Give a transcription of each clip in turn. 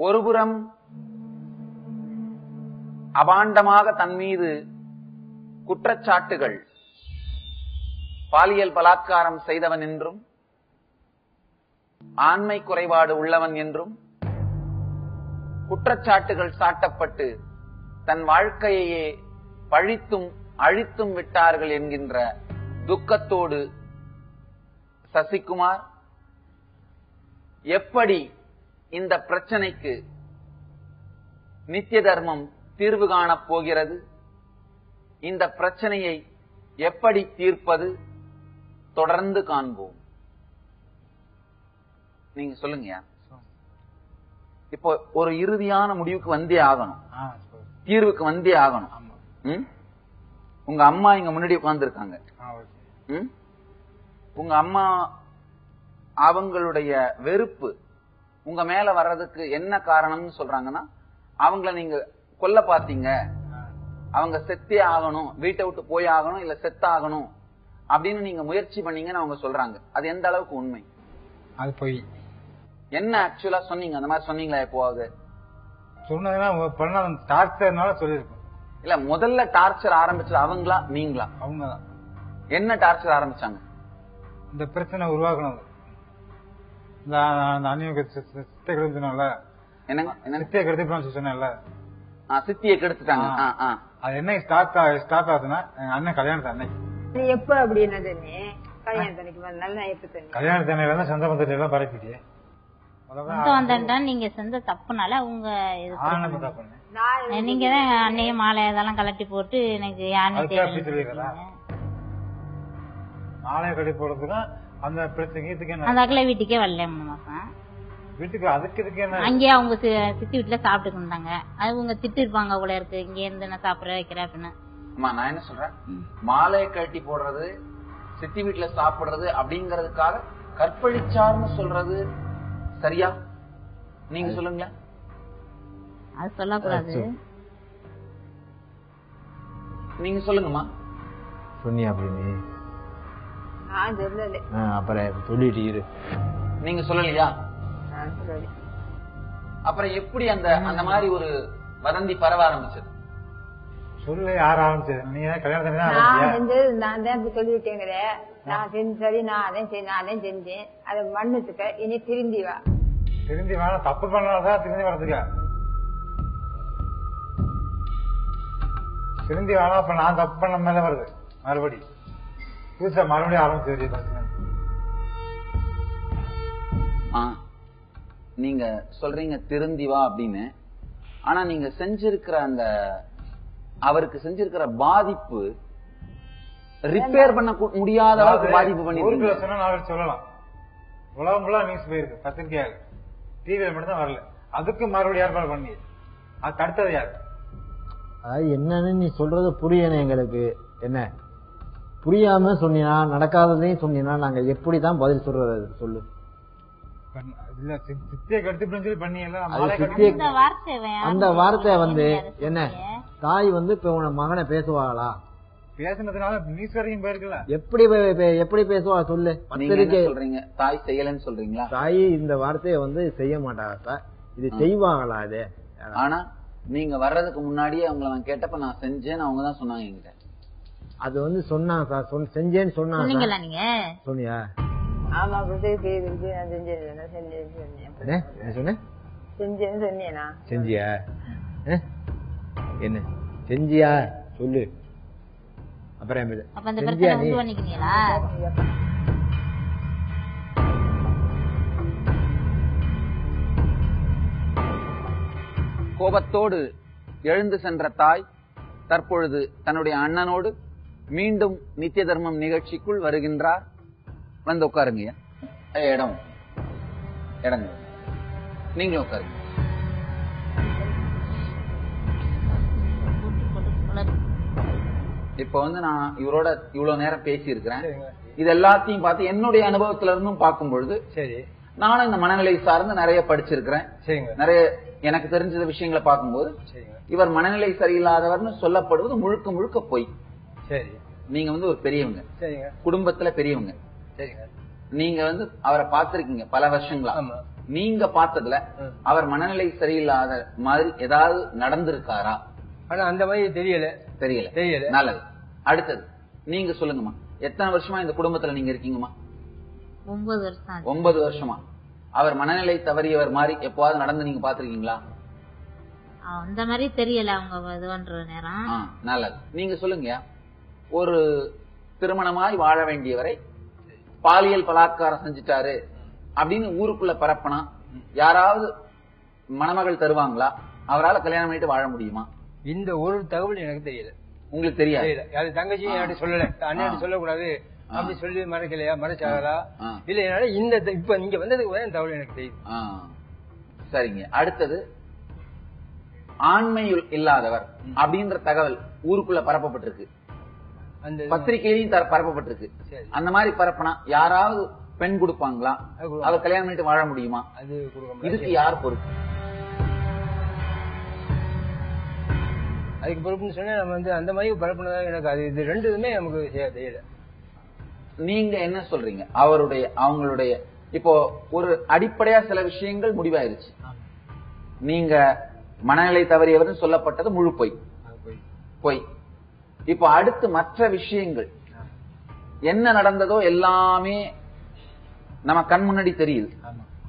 ஒருபுறம் அபாண்டமாக தன் மீது குற்றச்சாட்டுகள், பாலியல் பலாத்காரம் செய்தவன் என்றும் ஆண்மை குறைபாடு உள்ளவன் என்றும் குற்றச்சாட்டுகள் சாட்டப்பட்டு தன் வாழ்க்கையே பழித்தும் அழித்தும் விட்டார்கள் என்கின்ற துக்கத்தோடு சசிகுமார் எப்படி இந்த பிரச்சனைக்கு நித்திய தர்மம் தீர்வு காணப் போகிறது, இந்த பிரச்சனையை எப்படி தீர்ப்பது, தொடர்ந்து காண்போம். நீங்க சொல்லுங்க. இப்போ ஒரு இறுதியான முடிவுக்கு வந்தே ஆகணும், தீர்வுக்கு வந்தே ஆகணும். உங்க அம்மா இங்க முன்னாடி உட்கார்ந்து இருக்காங்க. உங்க அம்மா அவங்களுடைய வெறுப்பு உங்க மேல வர்றதுக்கு என்ன காரணம்னு சொல்றாங்கன்னா, அவங்கள நீங்க கொல்ல பாத்தீங்க, அவங்க செத்தே ஆகணும், வீட்டை விட்டு போய் ஆகணும், இல்ல செத்தாகணும் அப்படின்னு நீங்க முயற்சி பண்ணீங்கன்னு அவங்க சொல்றாங்க. அது எந்த அளவுக்கு உண்மை? அது போய் என்ன ஆக்சுவலா சொன்னீங்க? அந்த மாதிரி சொன்னீங்களா? எப்போவாது சொன்னதுன்னா டார்ச்சர்னால சொல்லிருக்கோம். இல்ல, முதல்ல டார்ச்சர் ஆரம்பிச்சது அவங்களா நீங்களா? அவங்கதான். என்ன டார்ச்சர் ஆரம்பிச்சாங்க? இந்த பிரச்சனை உருவாக்கணும். இந்த அந்நிய சித்தியை கெடுத்துனால சித்தியை கெடுத்து சொன்னேன்ல, சித்தியை கெடுத்துட்டாங்க. அது என்ன ஸ்டார்ட் ஆகுதுன்னா அண்ணன் கல்யாணத்து அன்னைக்கு. எப்ப அப்படின்னு கல்யாணத்தன்னையில தான் சொந்த பந்தத்தை எல்லாம் பரப்பிட்டு நீங்க செஞ்ச தப்புனால அவங்க நீங்க தான் அன்னைய மாலை இதெல்லாம் கலட்டி போட்டு எனக்கு மாலையை கட்டி போடுறதுதான் அந்த பிரச்சனைக்கு அந்த அக்கலை வீட்டுக்கே வரல 3 மாசம் வீட்டுக்கு. அதுக்கு இதுக்கு என்ன, அங்கேயே அவங்க சித்தி வீட்டுல சாப்பிட்டு இருந்தாங்க. அது உங்க திட்டு இருப்பாங்க போல இருக்கு, இங்க இருந்து நான் சாப்பிட வைக்கிறேன் அப்படின்னு. நான் என்ன சொல்றேன், மாலையை கட்டி போடுறது, சித்தி வீட்டுல சாப்பிடுறது அப்படிங்கறதுக்காக கற்பழிச்சார்னு சொல்றது சரியா? நீங்க சொல்லுங்களேன். அது சொல்லக்கூடாது. நீங்க சொல்லுங்கம்மா. சொன்னியா அப்படின்னு? அப்புறம் சொல்லிட்டு இரு. நீங்க சொல்லலையா? அப்புறம் எப்படி அந்த மாதிரி ஒரு வதந்தி பரவ ஆரம்பிச்சது? சொல்லு, யார் ஆரம்பிச்சது? நீங்க கல்யாணம் நான் தான் சொல்லிட்டேங்கிற. நான் சரி, நான் அதையும் செஞ்சேன். அதை மண்ணுத்துக்க, இனி திருந்தி வா. திருந்தி வேணா, தப்பு பண்ணாதான் திருந்தி வர்றதுக்கா? திருந்தி வேணா, அப்ப நான் தப்பு பண்ண மேல வருது மறுபடி புதுசா மறுபடியும் ஆரம்பிச்சு. நீங்க சொல்றீங்க திருந்தி வா அப்படின்னு. ஆனா நீங்க செஞ்சிருக்கிற அந்த அவருக்கு செஞ்சிருக்கிற பாதிப்பு ரிப்பேர் பண்ண முடியாத அளவுக்கு பாதிப்பு பண்ணி சொல்லலாம். உலகம் ஃபுல்லா நியூஸ் போயிருக்கு, பத்திரிகையாக, டிவியில மட்டும் தான் வரல. அதுக்கு மறுபடியும் ஏற்பாடு பண்ணி அது தடுத்தது யாரு? அது என்னன்னு நீ சொல்றது புரியணும் எங்களுக்கு. என்ன புரியாம சொன்னீனா, நடக்காததையும் சொன்னீங்கன்னா நாங்க எப்படிதான் பதில் சொல்றது? சொல்லு. அந்த வார்த்தை என்ன தாய் இப்ப உன மகனை பேசுவாங்களா? பேசுனதுனால நியூஸ் வரைக்கும் போயிருக்கல. எப்படி பேசுவா சொல்லு. சொல்றீங்க தாய் செய்யலன்னு சொல்றீங்களா? தாய் இந்த வார்த்தையை செய்ய மாட்டாங்க. இது செய்வாங்களா? அது ஆனா நீங்க வர்றதுக்கு முன்னாடியே அவங்கள நான் கேட்டப்ப நான் செஞ்சேன்னு அவங்க தான் சொன்னாங்க என்கிட்ட. அது சொன்னாங்க சார், செஞ்சேன்னு சொன்னாங்க. நீங்க சொன்னியா? ஆமா, செஞ்சியா? என்ன செஞ்சியா சொல்லு. அப்புறம் கோபத்தோடு எழுந்து சென்ற தாய் தற்பொழுது தன்னுடைய அண்ணனோடு மீண்டும் நித்திய தர்மம் நிகழ்ச்சிக்குள் வருகின்றார். வந்து உட்காருங்க. இடம் இடங்க, நீங்களும் உட்காருங்க. இப்ப நான் இவரோட இவ்வளவு நேரம் பேசி இருக்கிறேன். இது எல்லாத்தையும் பார்த்து என்னுடைய அனுபவத்தில இருந்தும் பார்க்கும் பொழுது சரி, நானும் இந்த மனநிலை சார்ந்து நிறைய படிச்சிருக்கிறேன். நிறைய எனக்கு தெரிஞ்ச விஷயங்களை பார்க்கும்போது இவர் மனநிலை சரியில்லாதவர்னு சொல்லப்படுவது முழுக்க முழுக்க பொய். சரி, நீங்க ஒரு பெரியவங்க, குடும்பத்துல பெரியவங்க, நீங்க அவரை பார்த்திருக்கீங்க பல வருஷங்களா. நீங்க பார்த்ததுல அவர் மனநிலை சரியில்லாத மாதிரி ஏதாவது நடந்திருக்காரா? ஆனா அந்த மாதிரி தெரியல. நல்லது. அடுத்தது நீங்க சொல்லுங்கம்மா. எத்தனை வருஷமா இந்த குடும்பத்துல நீங்க இருக்கீங்கம்மா? 9 வருஷம். 9 வருஷமா. அவர் மனநிலை தவறியவர் மாதிரி எப்பவாவது நடந்து நீங்க பாத்திருக்கீங்களா? அந்த மாதிரி தெரியல அவங்க இதுன்ற நேரம். நல்லது. நீங்க சொல்லுங்க. ஒரு திருமணமாய் வாழ வேண்டியவரை பாலியல் பலாத்காரம் செஞ்சுட்டாரு அப்படின்னு ஊருக்குள்ள பரப்பனா யாராவது மணமகள் தருவாங்களா? அவரால் கல்யாணம் பண்ணிட்டு வாழ முடியுமா? இந்த ஒரு தகவல் எனக்கு தெரியல. உங்களுக்கு தெரியாது? அது தங்கச்சியும் என்கிட்ட சொல்லல. அண்ணன் சொல்லக்கூடாது அப்படி சொல்லி மறைக்கலையா, மறைச்சாங்களா இல்ல? இந்த இப்ப நீங்க வந்ததுக்கு தகவல் எனக்கு தெரியும். சரிங்க. அடுத்தது ஆண்மை இல்லாதவர் அப்படின்ற தகவல் ஊருக்குள்ள பரப்பப்பட்டிருக்கு, அந்த பத்திரிகையிலையும் பரப்பப்பட்டிருக்கு. அந்த மாதிரி பரப்பினா யாராவது பெண் கொடுப்பாங்களா? அவர் கல்யாணம் பண்ணிட்டு வாழ முடியுமா? அது இதுக்கு யார் பொறுப்பு? அதுக்கு பொறுப்புன்னு சொன்னா நம்ம அந்த மாதிரி பரப்புனதா எனக்கு அது இது ரெண்டுமே நமக்கு தெரியல. நீங்க என்ன சொல்றீங்க? அவங்களுடைய இப்போ ஒரு அடிப்படையா சில விஷயங்கள் முடிவாயிருச்சு. நீங்க மனநிலை தவறியவர் சொல்லப்பட்டது முழு பொய். இப்ப அடுத்து மற்ற விஷயங்கள் என்ன நடந்ததோ எல்லாமே நம்ம கண் முன்னாடி தெரியுது.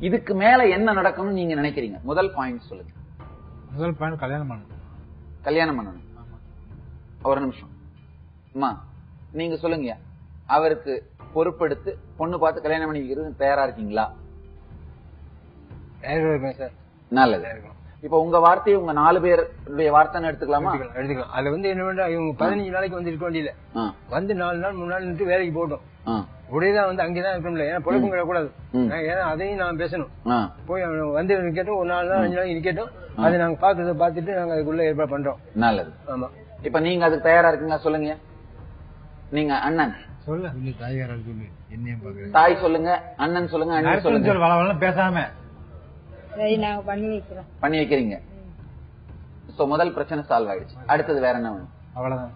இதுக்கு மேல என்ன நடக்கணும்னு நீங்க நினைக்கிறீங்க? முதல் பாயிண்ட் சொல்லுங்க. முதல் பாயிண்ட் கல்யாணம் பண்ணணும். ஒரு நிமிஷம் அம்மா, நீங்க சொல்லுங்க. அவருக்கு பொறுப்பெடுத்து பொண்ணு பார்த்து கல்யாணம் பண்ணி வைக்கிறது தயாரா இருக்கீங்களா? நல்லது. இப்ப உங்க வார்த்தையை உங்க 4 பேருடைய வார்த்தைன்னு எடுத்துக்கலாமா? எடுத்துக்கலாம். அதுல என்ன இவங்க 15 நாளைக்கு வந்து இருக்க வேண்டியல, வந்து 4 நாள் 3 நாள் நின்று வேலைக்கு போட்டோம். உடையதான் அங்கேதான் இருக்கணும்ல, ஏன்னா பொழப்பும் கிடக்கூடாது. ஏன்னா அதையும் நான் பேசணும். போய் வந்து நிக்கட்டும், ஒரு 4 நாள் 5 நாளைக்கு நிக்கட்டும். அதை நாங்க பாத்துட்டு நாங்க அதுக்குள்ள ஏற்பாடு பண்றோம். நல்லது. ஆமா. இப்ப நீங்க அதுக்கு தயாரா இருக்கீங்களா? சொல்லுங்க. நீங்க அண்ணன் சொல்லு, தாய் சொல்லுங்க, அண்ணன் சொல்லுங்க, அண்ணன் சொல்லுங்க. பேசாம பண்ணி வைக்கிறீங்க. முதல் பிரச்சனை சால்வ் ஆயிடுச்சு. அடுத்தது வேற என்ன வேணும்? அவ்வளவுதான்.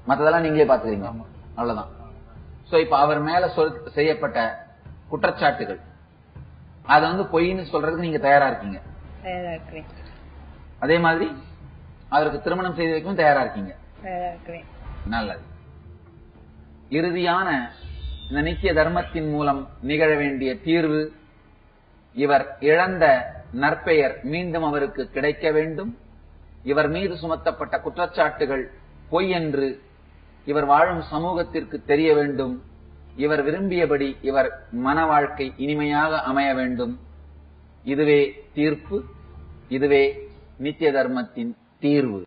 மத்ததெல்லாம் நீங்களே பாத்துக்கிறீங்க. அவ்வளவுதான். இப்ப அவர் மேல செய்யப்பட்ட குற்றச்சாட்டுகள் அது பொய்ன்னு சொல்றதுக்கு நீங்க தயாரா இருக்கீங்க? அதே மாதிரி அவருக்கு திருமணம் செய்து வைக்கவும் தயாரா இருக்கீங்க? நல்லது. இறுதியான இந்த நித்திய தர்மத்தின் மூலம் நிகழ வேண்டிய தீர்வு, இவர் இழந்த நற்பெயர் மீண்டும் அவருக்கு கிடைக்க வேண்டும். இவர் மீது சுமத்தப்பட்ட குற்றச்சாட்டுகள் பொய் என்று இவர் வாழும் சமூகத்திற்கு தெரிய வேண்டும். இவர் விரும்பியபடி இவர் மன வாழ்க்கை இனிமையாக அமைய வேண்டும். இதுவே தீர்ப்பு, இதுவே நித்திய தர்மத்தின் தீர்வு.